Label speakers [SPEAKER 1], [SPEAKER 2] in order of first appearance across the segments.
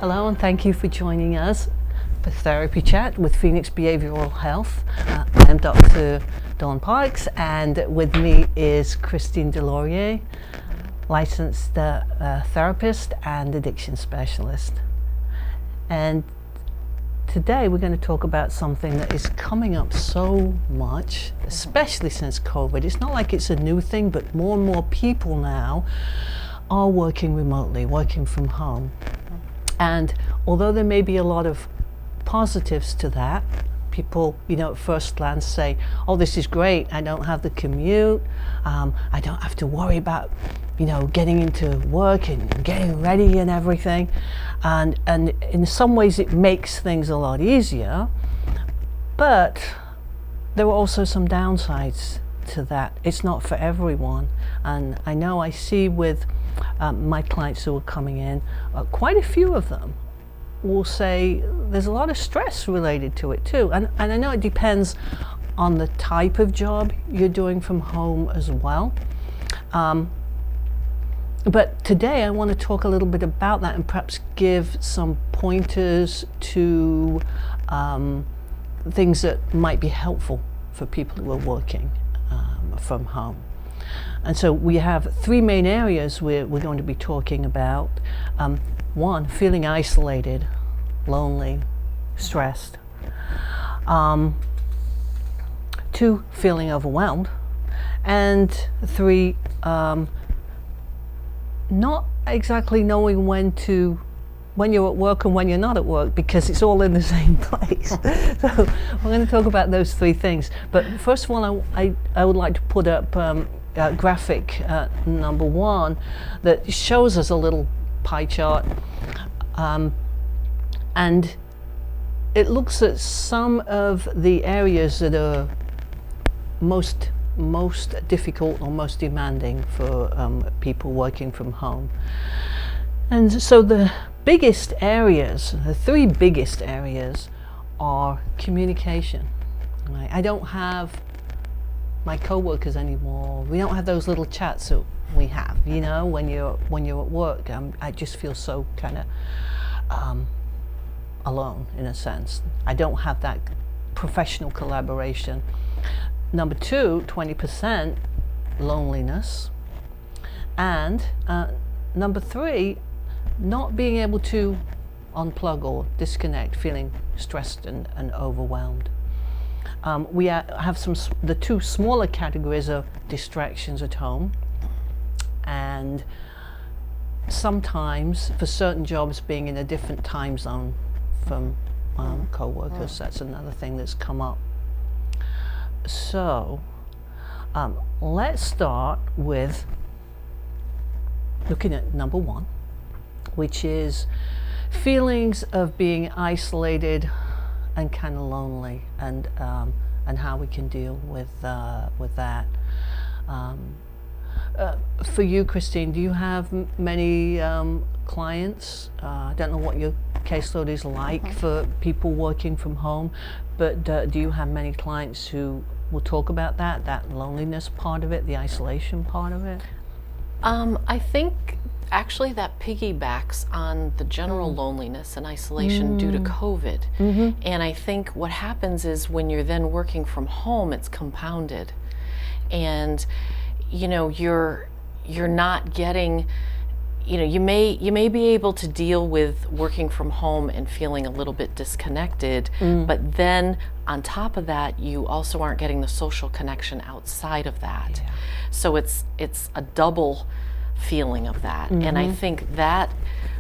[SPEAKER 1] Hello, and thank you for joining us for Therapy Chat with Phoenix Behavioral Health. I'm Dr. Dawn Parks, and with me is Christine Delorier, licensed therapist and addiction specialist. And today we're going to talk about something that is coming up so much, especially since COVID. It's not like it's a new thing, but more and more people now are working remotely, working from home. And although there may be a lot of positives to that, people, at first glance say, oh, this is great. I don't have the commute. I don't have to worry about, getting into work and getting ready and everything. And in some ways it makes things a lot easier. But there are also some downsides to that. It's not for everyone. And I know I see with my clients who are coming in, quite a few of them will say there's a lot of stress related to it too. And I know it depends on the type of job you're doing from home as well. But today I want to talk a little bit about that and perhaps give some pointers to things that might be helpful for people who are working from home. And so we have three main areas we're going to be talking about. One, feeling isolated, lonely, stressed. Two, feeling overwhelmed. And three, not exactly knowing when you're at work and when you're not at work, because it's all in the same place. So we're going to talk about those three things. But first of all, I would like to put up graphic number one that shows us a little pie chart, and it looks at some of the areas that are most difficult or most demanding for people working from home. And so the three biggest areas are communication. Right? I don't have my co-workers anymore. We don't have those little chats that we have, when you're at work. I just feel so kind of alone in a sense. I don't have that professional collaboration. Number two, 20% loneliness. And number three, not being able to unplug or disconnect, feeling stressed and overwhelmed. We have the two smaller categories of distractions at home, and sometimes for certain jobs being in a different time zone from co-workers. That's another thing that's come up. So let's start with looking at number one, which is feelings of being isolated and kind of lonely, and how we can deal with that. For you, Christine, do you have many clients? I don't know what your caseload is like for people working from home, but do you have many clients who will talk about that loneliness part of it, the isolation part of it?
[SPEAKER 2] I think actually that piggybacks on the general loneliness and isolation due to COVID. And I think what happens is when you're then working from home, it's compounded. And you're not getting, you may be able to deal with working from home and feeling a little bit disconnected, but then on top of that, you also aren't getting the social connection outside of that. Yeah. So it's a double feeling of that. And I think that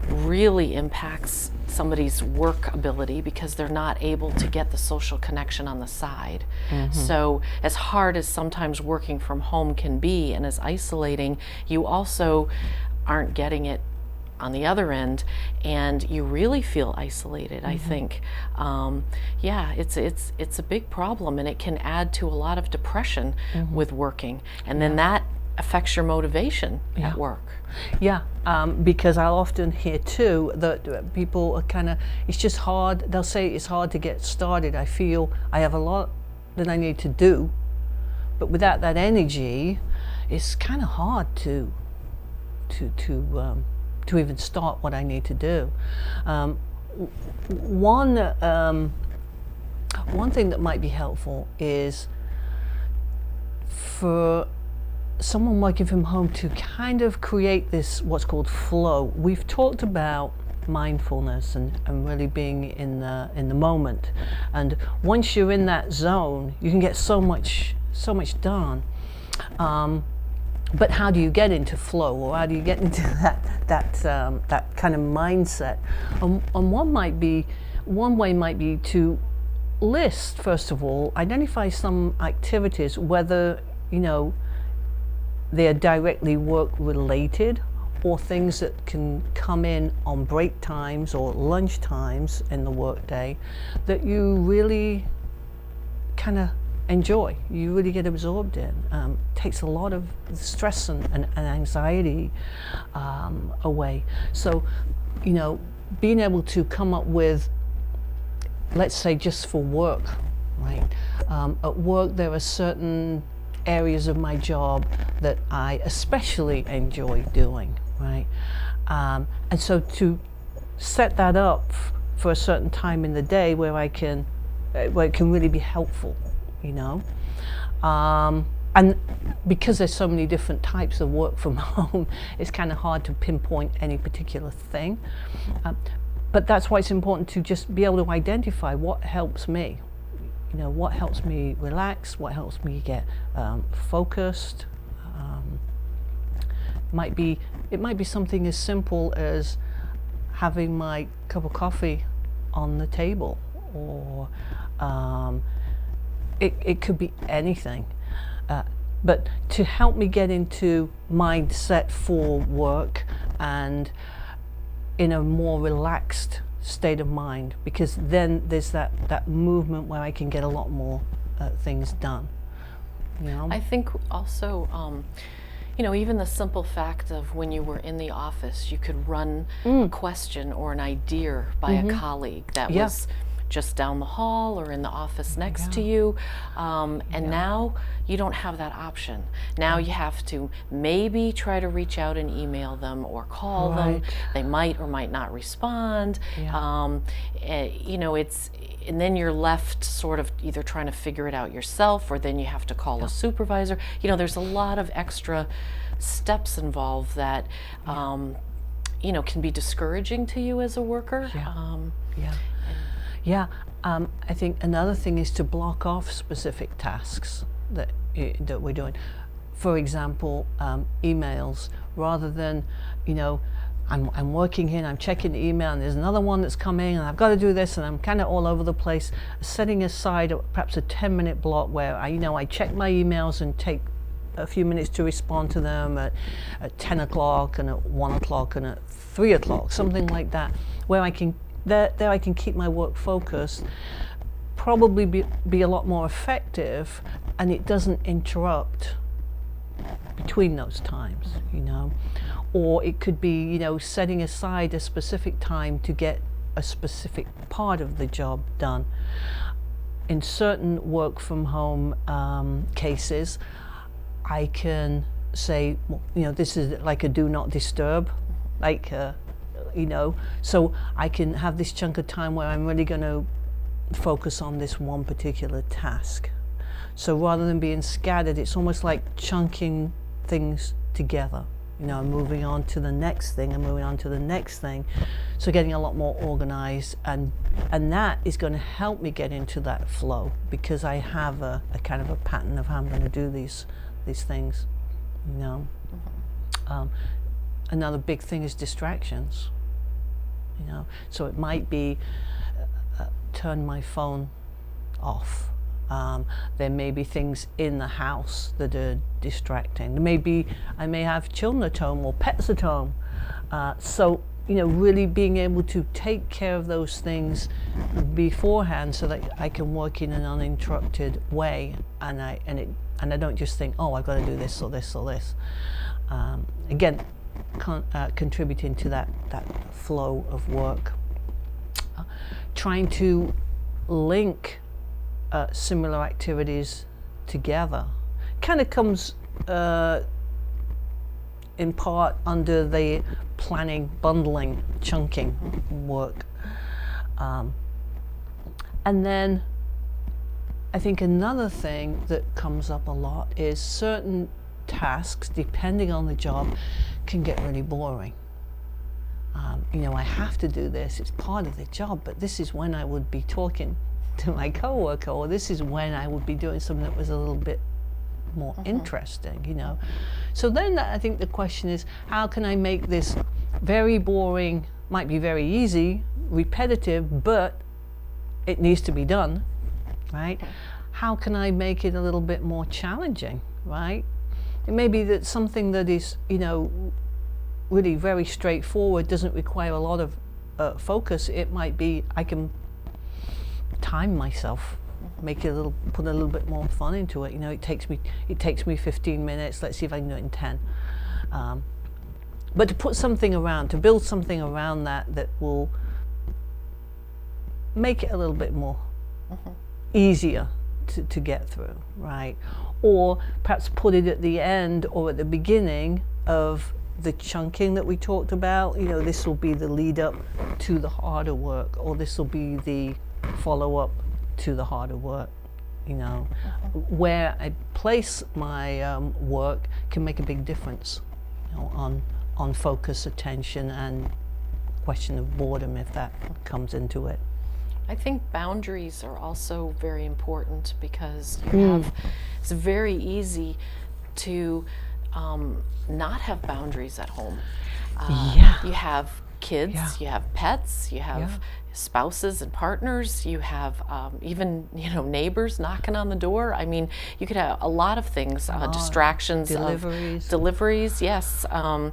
[SPEAKER 2] really impacts somebody's work ability because they're not able to get the social connection on the side. So as hard as sometimes working from home can be and as isolating, you also aren't getting it on the other end, and you really feel isolated. I think it's a big problem, and it can add to a lot of depression with working, and then that affects your motivation at work.
[SPEAKER 1] Because I'll often hear too that people are it's just hard. They'll say it's hard to get started. I feel I have a lot that I need to do, but without that energy, it's kind of hard to to even start what I need to do. One thing that might be helpful is for someone working from home to kind of create this what's called flow. We've talked about mindfulness and really being in the moment, and once you're in that zone, you can get so much done. But how do you get into flow, or how do you get into that kind of mindset? And one way might be to list, first of all, identify some activities, whether they are directly work related or things that can come in on break times or lunch times in the workday that you really kind of enjoy, you really get absorbed in. Takes a lot of stress and anxiety away. So, being able to come up with, let's say just for work, right? At work there are certain areas of my job that I especially enjoy doing, right? And so to set that up for a certain time in the day where it can really be helpful, and because there's so many different types of work from home, it's kind of hard to pinpoint any particular thing. But that's why it's important to just be able to identify what helps me. What helps me relax, what helps me get focused. It might be something as simple as having my cup of coffee on the table, or it could be anything. But to help me get into mindset for work and in a more relaxed state of mind, because then there's that movement where I can get a lot more things done.
[SPEAKER 2] I think also, even the simple fact of when you were in the office, you could run a question or an idea by a colleague that was just down the hall or in the office next to you. And now you don't have that option. Now you have to maybe try to reach out and email them or call them. They might or might not respond. And then you're left sort of either trying to figure it out yourself, or then you have to call a supervisor. There's a lot of extra steps involved that can be discouraging to you as a worker.
[SPEAKER 1] I think another thing is to block off specific tasks that we're doing. For example, emails, rather than, I'm working here and I'm checking the email and there's another one that's coming and I've got to do this and I'm kind of all over the place. Setting aside perhaps a 10-minute block where I check my emails and take a few minutes to respond to them at 10 o'clock and at 1 o'clock and at 3 o'clock, something like that, where I can I can keep my work focused, probably be a lot more effective, and it doesn't interrupt between those times, Or it could be, setting aside a specific time to get a specific part of the job done. In certain work from home cases, I can say, this is like a do not disturb, so I can have this chunk of time where I'm really going to focus on this one particular task. So rather than being scattered, it's almost like chunking things together. I'm moving on to the next thing and moving on to the next thing. So getting a lot more organized, and that is going to help me get into that flow, because I have a kind of a pattern of how I'm going to do these things. Another big thing is distractions. So it might be turn my phone off. There may be things in the house that are distracting. I may have children at home or pets at home. So really being able to take care of those things beforehand so that I can work in an uninterrupted way, and I don't just think, I've got to do this or this or this. Again, contributing to that flow of work. Trying to link similar activities together kind of comes in part under the planning, bundling, chunking work. And then I think another thing that comes up a lot is certain tasks, depending on the job, can get really boring. I have to do this, it's part of the job, but this is when I would be talking to my coworker, or this is when I would be doing something that was a little bit more interesting, So then I think the question is, how can I make this very boring, might be very easy, repetitive, but it needs to be done, right? How can I make it a little bit more challenging, right? It may be that something that is, really very straightforward, doesn't require a lot of focus. It might be I can time myself, make it put a little bit more fun into it. It takes me 15 minutes. Let's see if I can do it in 10. But to put something around, to build something around that will make it a little bit more easier to get through, right? Or perhaps put it at the end or at the beginning of the chunking that we talked about. This will be the lead up to the harder work, or this will be the follow up to the harder work. Where I place my work can make a big difference, on focus, attention, and question of boredom, if that comes into it.
[SPEAKER 2] I think boundaries are also very important, because it's very easy to not have boundaries at home. You have kids, you have pets, you have spouses and partners, you have even neighbors knocking on the door. I mean, you could have a lot of things, distractions, deliveries, yes. And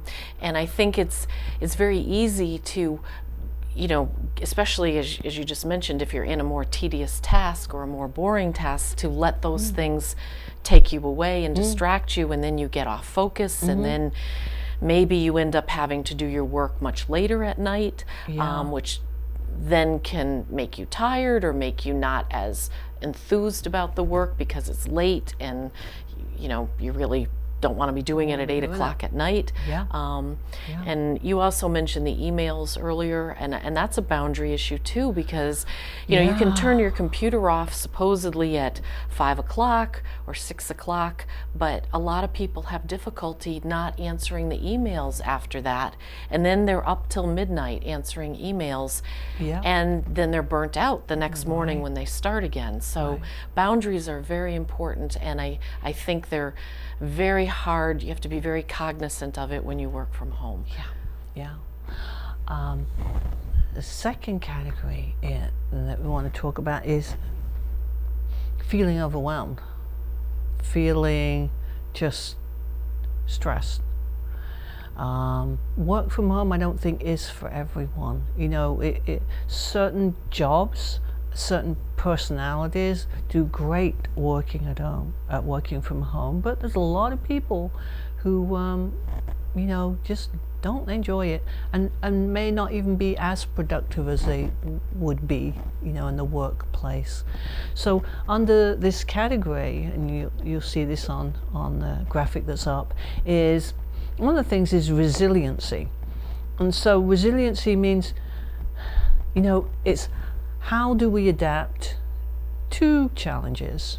[SPEAKER 2] I think it's very easy to, especially as you just mentioned, if you're in a more tedious task or a more boring task, to let those things take you away and distract you, and then you get off focus, and then maybe you end up having to do your work much later at night, which then can make you tired or make you not as enthused about the work because it's late, and you really don't want to be doing it at 8 o'clock at night. And you also mentioned the emails earlier, and that's a boundary issue too, because you can turn your computer off supposedly at 5 o'clock or 6 o'clock, but a lot of people have difficulty not answering the emails after that, and then they're up till midnight answering emails, and then they're burnt out the next morning when they start again. So boundaries are very important, and I think they're very hard. You have to be very cognizant of it when you work from home.
[SPEAKER 1] The second category that we want to talk about is feeling overwhelmed, feeling just stressed. Work from home, I don't think, is for everyone. Certain jobs, certain personalities do great working at home, working from home, but there's a lot of people who just don't enjoy it, and may not even be as productive as they would be in the workplace. So under this category, and you'll see this on the graphic that's up, is one of the things is resiliency. And so resiliency means it's how do we adapt to challenges,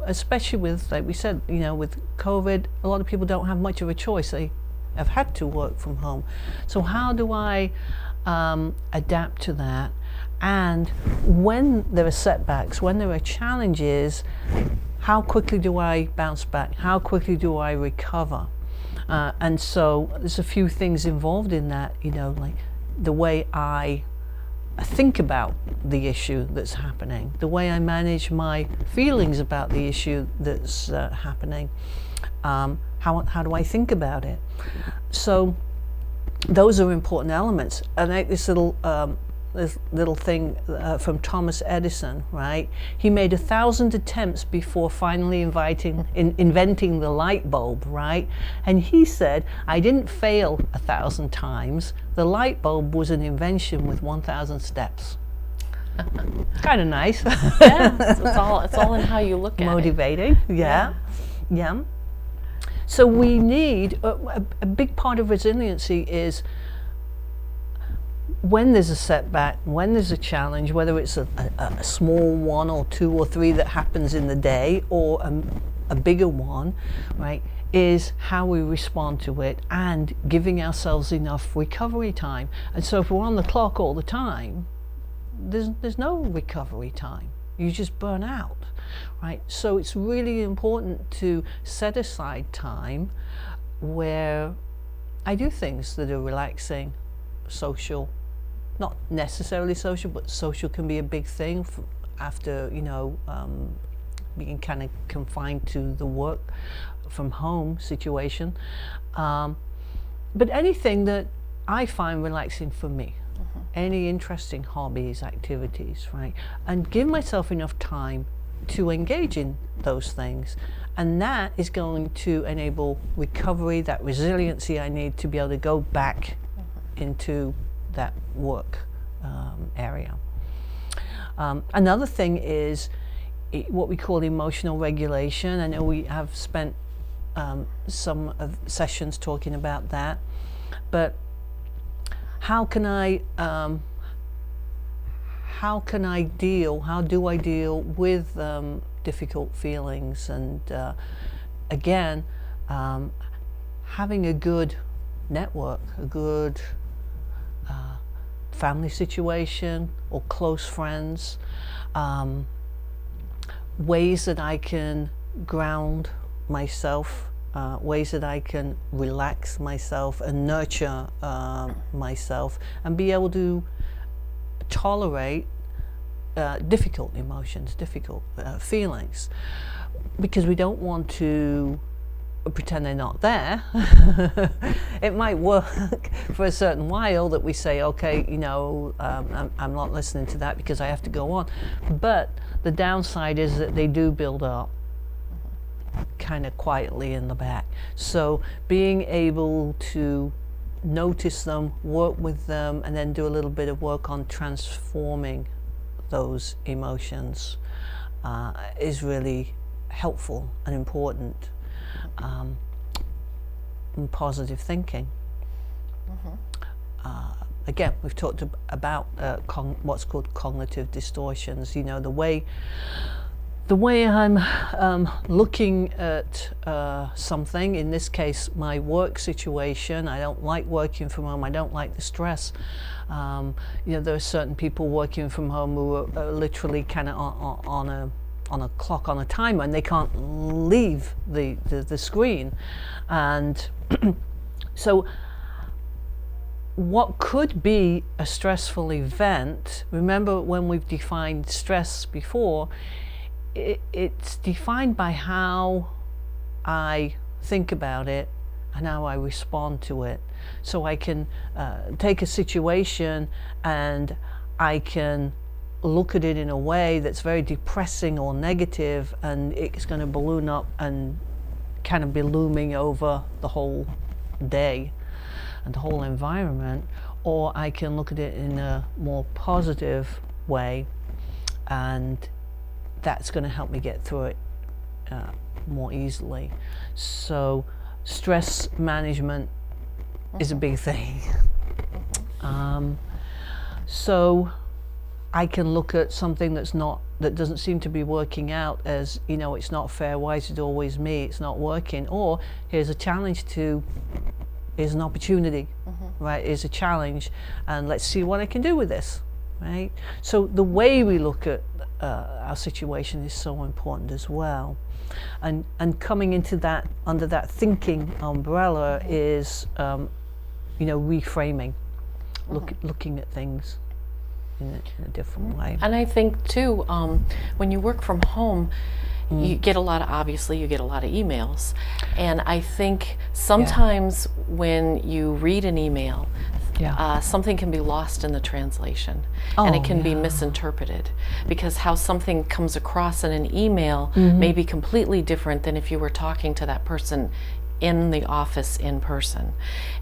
[SPEAKER 1] especially with, like we said, with COVID, a lot of people don't have much of a choice. They have had to work from home. So how do I adapt to that? And when there are setbacks, when there are challenges, how quickly do I bounce back? How quickly do I recover? And so there's a few things involved in that, like the way I think about the issue that's happening, the way I manage my feelings about the issue that's happening, how do I think about it? So those are important elements. I like this little thing from Thomas Edison, right? He made 1,000 attempts before finally inventing the light bulb, right? And he said, I didn't fail 1,000 times. The light bulb was an invention with 1,000 steps. Kind of nice.
[SPEAKER 2] It's all in how you look at
[SPEAKER 1] Motivating.
[SPEAKER 2] it.
[SPEAKER 1] Yeah. So we need a big part of resiliency is when there's a setback, when there's a challenge, whether it's a small one or two or three that happens in the day, or a bigger one, right, is how we respond to it and giving ourselves enough recovery time. And so if we're on the clock all the time, there's no recovery time. You just burn out, right? So it's really important to set aside time where I do things that are relaxing, social, not necessarily social, but social can be a big thing after, being kind of confined to the work from home situation. But anything that I find relaxing for me, any interesting hobbies, activities, right? And give myself enough time to engage in those things. And that is going to enable recovery, that resiliency I need to be able to go back into that work area. Another thing is what we call emotional regulation. I know we have spent some of sessions talking about that, but how do I deal with difficult feelings? And again, having a good network, a good family situation or close friends, ways that I can ground myself, ways that I can relax myself and nurture myself and be able to tolerate difficult emotions, difficult feelings, because we don't want to pretend they're not there. It might work for a certain while that we say, okay, I'm not listening to that because I have to go on. But the downside is that they do build up kind of quietly in the back. So being able to notice them, work with them, and then do a little bit of work on transforming those emotions is really helpful and important. And positive thinking. Again, we've talked about what's called cognitive distortions. The way I'm looking at something, in this case my work situation. I don't like working from home. I don't like the stress. There are certain people working from home who are literally kind of on a clock, on a timer, and they can't leave the screen. And so what could be a stressful event, remember when we've defined stress before, it's defined by how I think about it and how I respond to it. So I can take a situation and I can look at it in a way that's very depressing or negative, and it's going to balloon up and kind of be looming over the whole day and the whole environment. Or I can look at it in a more positive way, and that's going to help me get through it more easily. So stress management is a big thing. So I can look at something that doesn't seem to be working out as, it's not fair, why is it always me, it's not working, or here's a challenge here's an opportunity, right, here's a challenge, and let's see what I can do with this, right? So the way we look at our situation is so important as well. And coming into that, under that thinking umbrella is, reframing, looking at things in a different way.
[SPEAKER 2] And I think too, when you work from home, you get a lot of emails. And I think sometimes when you read an email, something can be lost in the translation, and it can be misinterpreted, because how something comes across in an email may be completely different than if you were talking to that person in the office in person.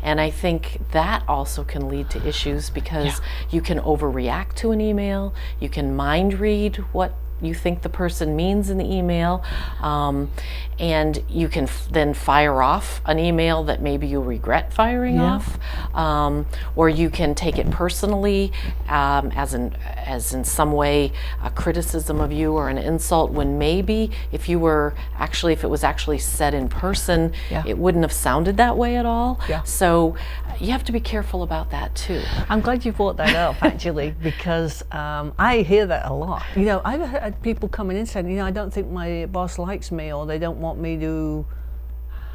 [SPEAKER 2] And I think that also can lead to issues, because you can overreact to an email, you can mind read what you think the person means in the email, and you can then fire off an email that maybe you regret firing off, or you can take it personally as in some way a criticism of you or an insult, when maybe if it was actually said in person, it wouldn't have sounded that way at all. So you have to be careful about that too.
[SPEAKER 1] I'm glad you brought that up, actually, because I hear that a lot. You know, I've had people coming in saying, you know, I don't think my boss likes me, or they don't want me to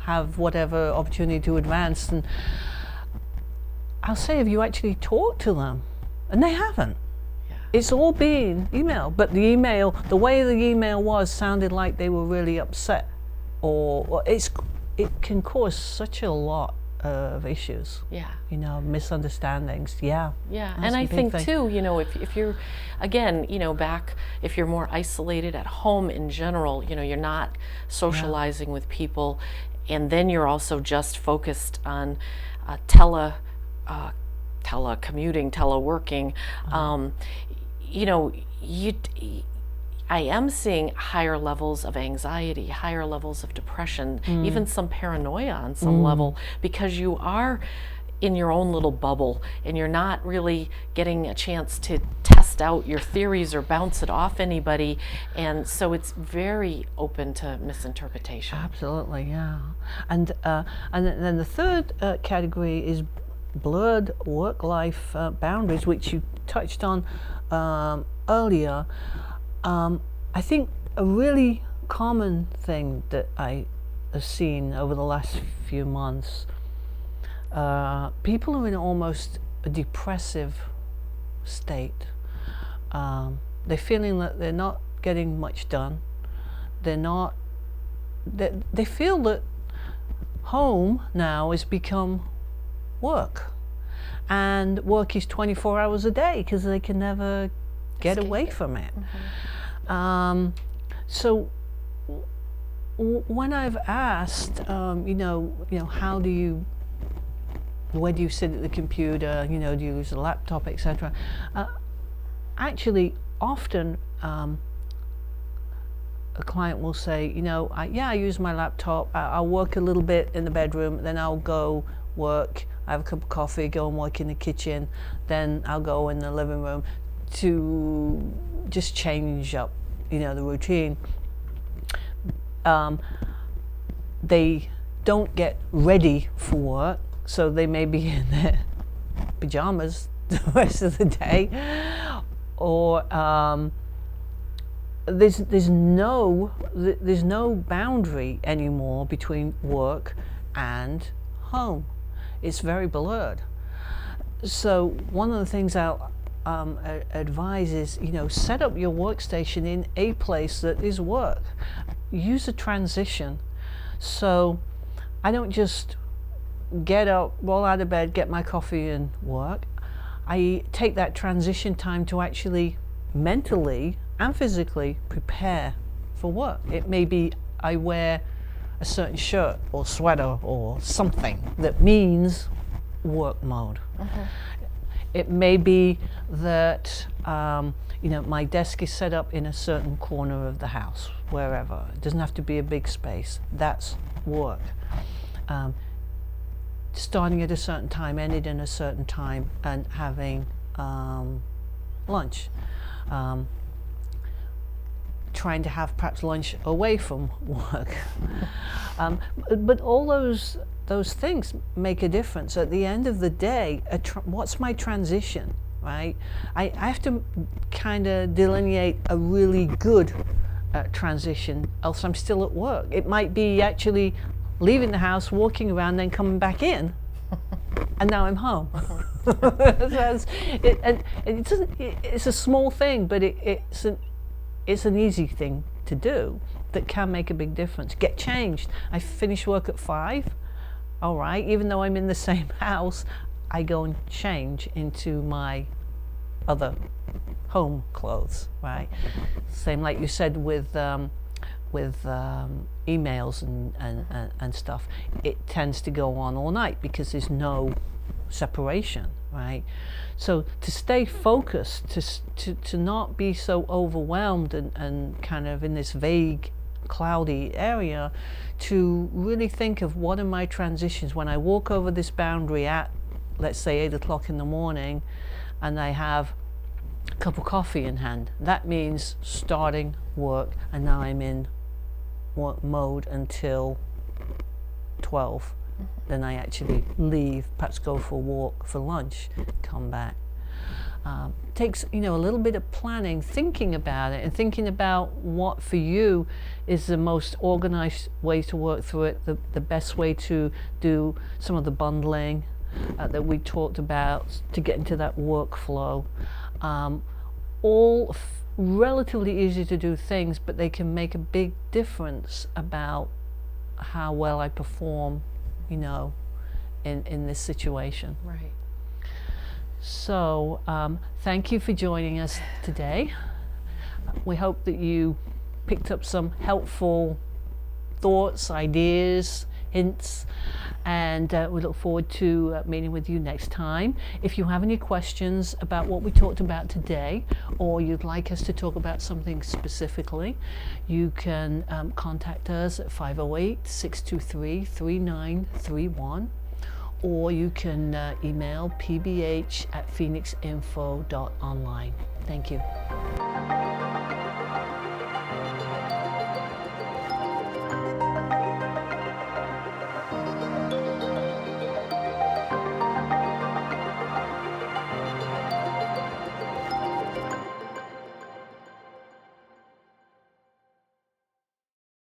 [SPEAKER 1] have whatever opportunity to advance. And I'll say, have you actually talked to them? And they haven't. It's all been email, but the way the email was sounded like they were really upset, or it can cause such a lot of issues. You know, misunderstandings.
[SPEAKER 2] And I think too, you know, if you're, again, you know, if you're more isolated at home in general, you know, you're not socializing with people, and then you're also just focused on telecommuting, teleworking, you know, I am seeing higher levels of anxiety, higher levels of depression, even some paranoia on some level, because you are in your own little bubble and you're not really getting a chance to test out your theories or bounce it off anybody, and so it's very open to misinterpretation.
[SPEAKER 1] Absolutely, yeah. And then the third category is blurred work-life boundaries, which you touched on earlier. I think a really common thing that I have seen over the last few months, people are in almost a depressive state. They're feeling that they're not getting much done. They feel that home now has become work, and work is 24 hours a day because they can never get away from it. So when I've asked, you know, where do you sit at the computer? You know, do you use a laptop, etc.? Actually, often a client will say, you know, I use my laptop. I'll work a little bit in the bedroom, then I'll go work. I have a cup of coffee, go and work in the kitchen, then I'll go in the living room to just change up, you know, the routine. They don't get ready for work, so they may be in their pajamas the rest of the day, or there's no boundary anymore between work and home. It's very blurred. So one of the things I'll advise is, you know, set up your workstation in a place that is work. Use a transition. So I don't just get up, roll out of bed, get my coffee and work. I take that transition time to actually mentally and physically prepare for work. It may be I wear a certain shirt or sweater or something that means work mode. It may be that you know, my desk is set up in a certain corner of the house, wherever. It doesn't have to be a big space. That's work. Starting at a certain time, ending at a certain time, and having lunch. Trying to have perhaps lunch away from work. But all those things make a difference. At the end of the day, what's my transition, right? I have to kind of delineate a really good transition, else I'm still at work. It might be actually leaving the house, walking around, then coming back in, and now I'm home. It's a small thing, but it's an easy thing to do that can make a big difference. Get changed. I finish work at 5. All right, even though I'm in the same house, I go and change into my other home clothes, right? Same like you said with emails and stuff. It tends to go on all night because there's no separation, right? So to stay focused, to not be so overwhelmed and kind of in this vague, cloudy area, to really think of what are my transitions when I walk over this boundary at, let's say, 8 o'clock in the morning, and I have a cup of coffee in hand. That means starting work, and now I'm in work mode until 12. Then I actually leave, perhaps go for a walk for lunch, come back. Takes a little bit of planning, thinking about it, and thinking about what for you is the most organized way to work through it, the best way to do some of the bundling that we talked about to get into that workflow. All relatively easy to do things, but they can make a big difference about how well I perform, in this situation.
[SPEAKER 2] Right.
[SPEAKER 1] So thank you for joining us today. We hope that you picked up some helpful thoughts, ideas, hints, and we look forward to meeting with you next time. If you have any questions about what we talked about today, or you'd like us to talk about something specifically, you can contact us at 508-623-3931, or you can email pbh@phoenixinfo.online. Thank you.